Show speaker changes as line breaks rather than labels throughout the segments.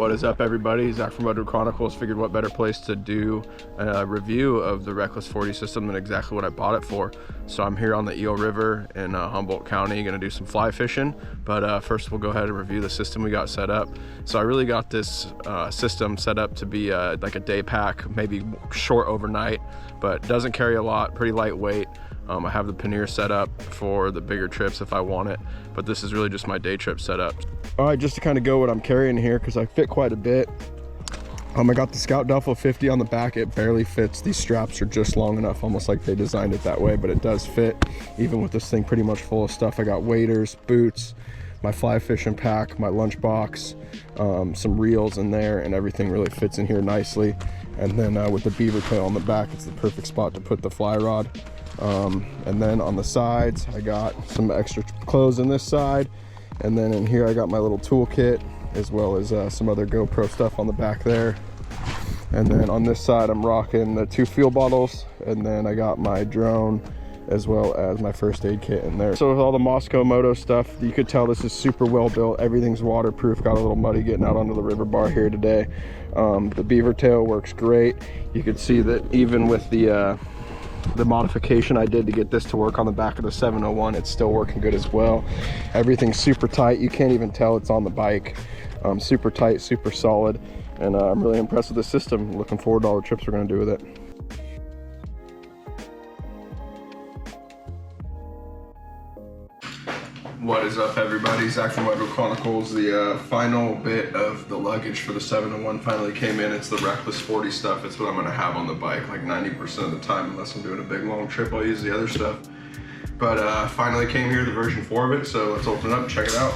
What is up, everybody? Zach from Moto Chronicles. Figured what better place to do a review of the Reckless 40 system than exactly what I bought it for. So I'm here on the Eel River in Humboldt County, gonna do some fly fishing. But first we'll go ahead and review the system we got set up. So I really got this system set up to be like a day pack, maybe short overnight, but doesn't carry a lot, pretty lightweight. I have the pannier set up for the bigger trips if I want it, but this is really just my day trip setup. All right, just to kind of go what I'm carrying here, because I fit quite a bit. I got the Scout Duffel 50 on the back. It barely fits. These straps are just long enough, almost like they designed it that way, but it does fit, even with this thing pretty much full of stuff. I got waders, boots, my fly fishing pack, my lunch box, some reels in there, and everything really fits in here nicely. And then with the beaver tail on the back, it's the perfect spot to put the fly rod. And then on the sides, I got some extra clothes in this side, and then in here I got my little toolkit, as well as some other GoPro stuff on the back there. And then on this side I'm rocking the 2 fuel bottles, and then I got my drone as well as my first aid kit in there. So with all the Mosko Moto stuff, you could tell this is super well built. Everything's waterproof. Got a little muddy getting out onto the river bar here today. The beaver tail works great. You could see that even with the modification I did to get this to work on the back of the 701, it's still working good as well. Everything's super tight. You can't even tell it's on the bike. Super tight, super solid, and I'm really impressed with the system. Looking forward to all the trips we're going to do with it. What is up, everybody? Zach from Moto Chronicles. The final bit of the luggage for the 701 finally came in. It's the Reckless 40 stuff. It's what I'm going to have on the bike like 90% of the time, unless I'm doing a big long trip. I'll use the other stuff. But finally came here, the version 4 of it. So let's open it up and check it out.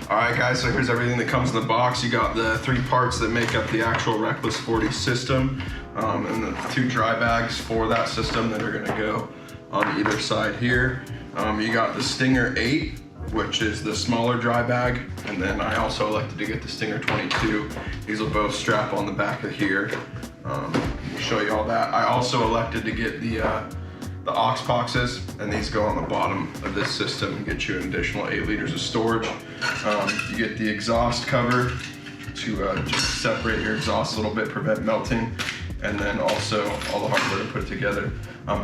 Alright guys, so here's everything that comes in the box. You got the 3 parts that make up the actual Reckless 40 system, and the 2 dry bags for that system that are going to go on either side here. You got the Stinger 8, which is the smaller dry bag, and then I also elected to get the Stinger 22. These will both strap on the back of here. Show you all that. I also elected to get the aux boxes, and these go on the bottom of this system and get you an additional 8 liters of storage. You get the exhaust cover to just separate your exhaust a little bit, prevent melting, and then also all the hardware to put together.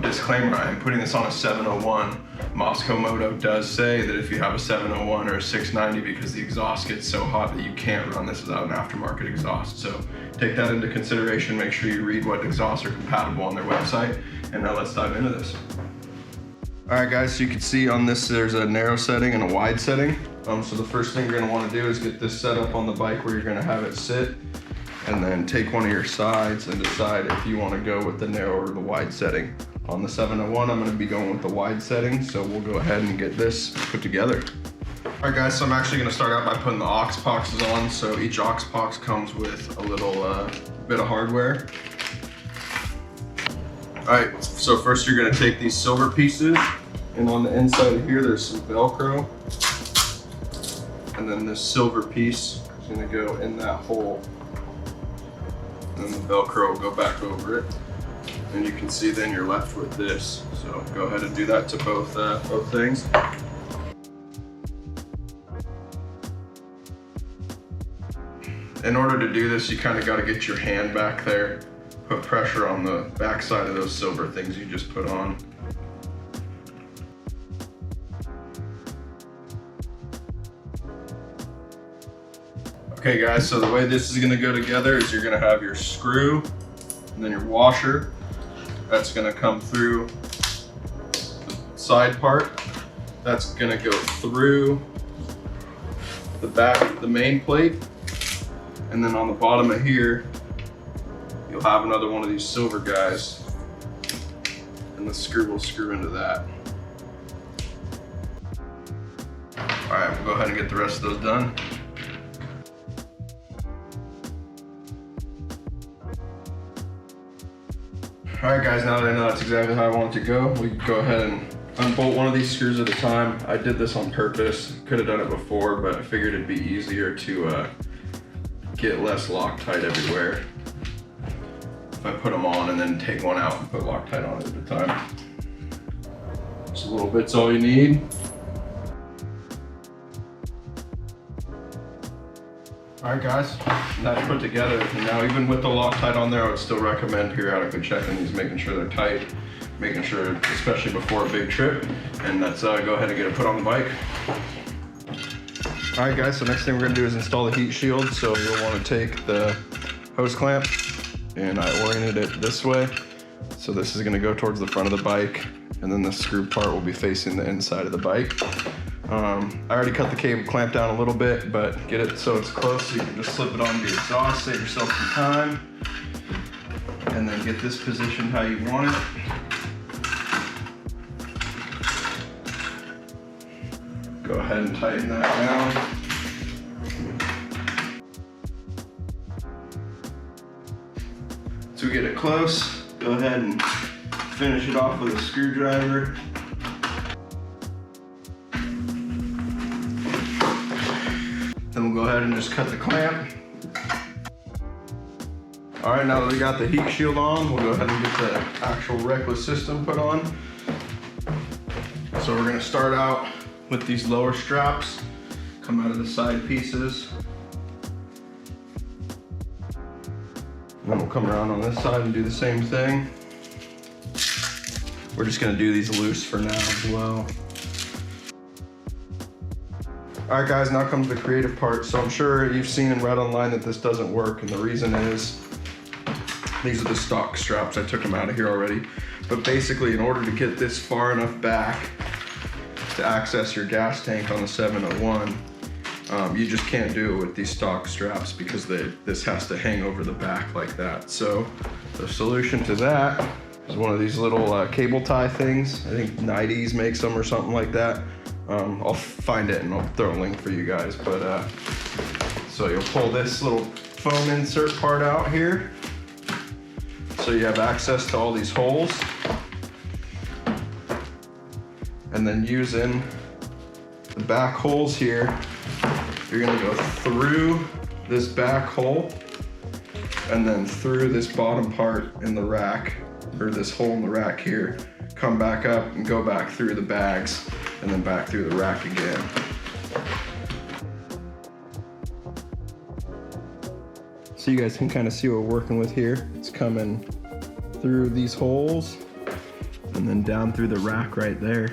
Disclaimer, I am putting this on a 701. Mosko Moto does say that if you have a 701 or a 690, because the exhaust gets so hot that you can't run this without an aftermarket exhaust. So take that into consideration. Make sure you read what exhausts are compatible on their website. And now let's dive into this. All right guys, so you can see on this there's a narrow setting and a wide setting. So the first thing you're gonna wanna do is get this set up on the bike where you're gonna have it sit, and then take one of your sides and decide if you wanna go with the narrow or the wide setting. On the 701, I'm gonna be going with the wide setting, so we'll go ahead and get this put together. All right guys, so I'm actually gonna start out by putting the aux boxes on. So each aux box comes with a little bit of hardware. All right, so first you're gonna take these silver pieces, and on the inside of here, there's some Velcro. And then this silver piece is gonna go in that hole. And the Velcro will go back over it. And you can see then you're left with this. So go ahead and do that to both things. In order to do this, you kind of got to get your hand back there, put pressure on the back side of those silver things you just put on. Okay guys, so the way this is gonna go together is you're gonna have your screw and then your washer. That's gonna come through the side part. That's gonna go through the back of the main plate. And then on the bottom of here, you'll have another one of these silver guys, and the screw will screw into that. All right, we'll go ahead and get the rest of those done. All right guys, now that I know that's exactly how I want it to go, we can go ahead and unbolt one of these screws at a time. I did this on purpose. Could have done it before, but I figured it'd be easier to get less Loctite everywhere if I put them on and then take one out and put Loctite on it at a time. Just a little bit's all you need. All right, guys, that's put together. And now, even with the Loctite on there, I would still recommend periodically checking these, making sure they're tight, making sure, especially before a big trip. And let's go ahead and get it put on the bike. All right, guys, so next thing we're gonna do is install the heat shield. So you'll wanna take the hose clamp, and I oriented it this way. So this is gonna go towards the front of the bike, and then the screw part will be facing the inside of the bike. I already cut the cable clamp down a little bit, but get it so it's close so you can just slip it onto your exhaust, save yourself some time, and then get this positioned how you want it. Go ahead and tighten that down. So we get it close, go ahead and finish it off with a screwdriver. Then we'll go ahead and just cut the clamp. All right, now that we got the heat shield on, we'll go ahead and get the actual Reckless system put on. So we're gonna start out with these lower straps, come out of the side pieces. And then we'll come around on this side and do the same thing. We're just gonna do these loose for now as well. All right, guys, now comes the creative part. So I'm sure you've seen and read online that this doesn't work, and the reason is these are the stock straps. I took them out of here already. But basically, in order to get this far enough back to access your gas tank on the 701, you just can't do it with these stock straps because this has to hang over the back like that. So the solution to that is one of these little cable tie things. I think 90s makes them or something like that. I'll find it and I'll throw a link for you guys. But so you'll pull this little foam insert part out here, so you have access to all these holes. And then using the back holes here, you're gonna go through this back hole and then through this bottom part in the rack, or this hole in the rack here, come back up and go back through the bags and then back through the rack again. So you guys can kind of see what we're working with here. It's coming through these holes and then down through the rack right there.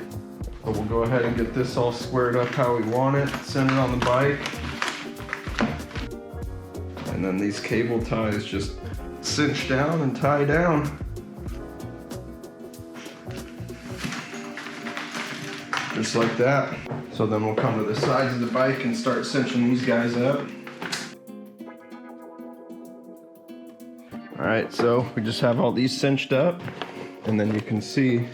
But we'll go ahead and get this all squared up how we want it, centered on the bike. And then these cable ties just cinch down and tie down. Just like that. So then we'll come to the sides of the bike and start cinching these guys up. All right, so we just have all these cinched up, and then you can see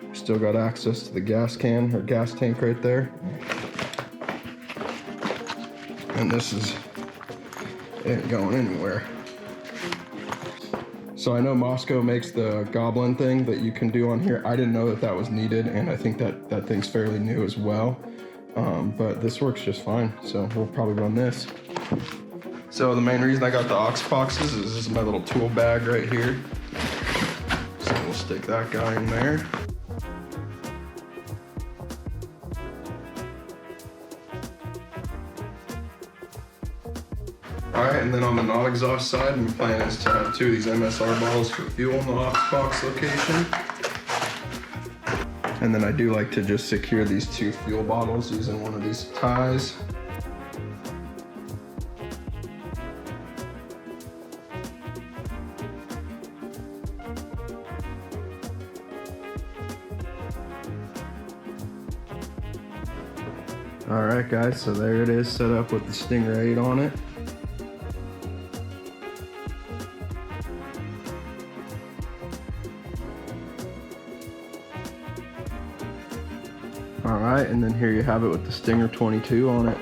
we still got access to the gas can or gas tank right there. And this ain't going anywhere. So I know Mosko makes the Goblin thing that you can do on here. I didn't know that that was needed, and I think that thing's fairly new as well. But this works just fine, so we'll probably run this. So the main reason I got the aux boxes is this is my little tool bag right here. So we'll stick that guy in there. All right, and then on the non-exhaust side, my plan is to have 2 of these MSR bottles for fuel in the aux box location. And then I do like to just secure these 2 fuel bottles using one of these ties. All right, guys, so there it is set up with the Stinger 8 on it. All right, and then here you have it with the Stinger 22 on it.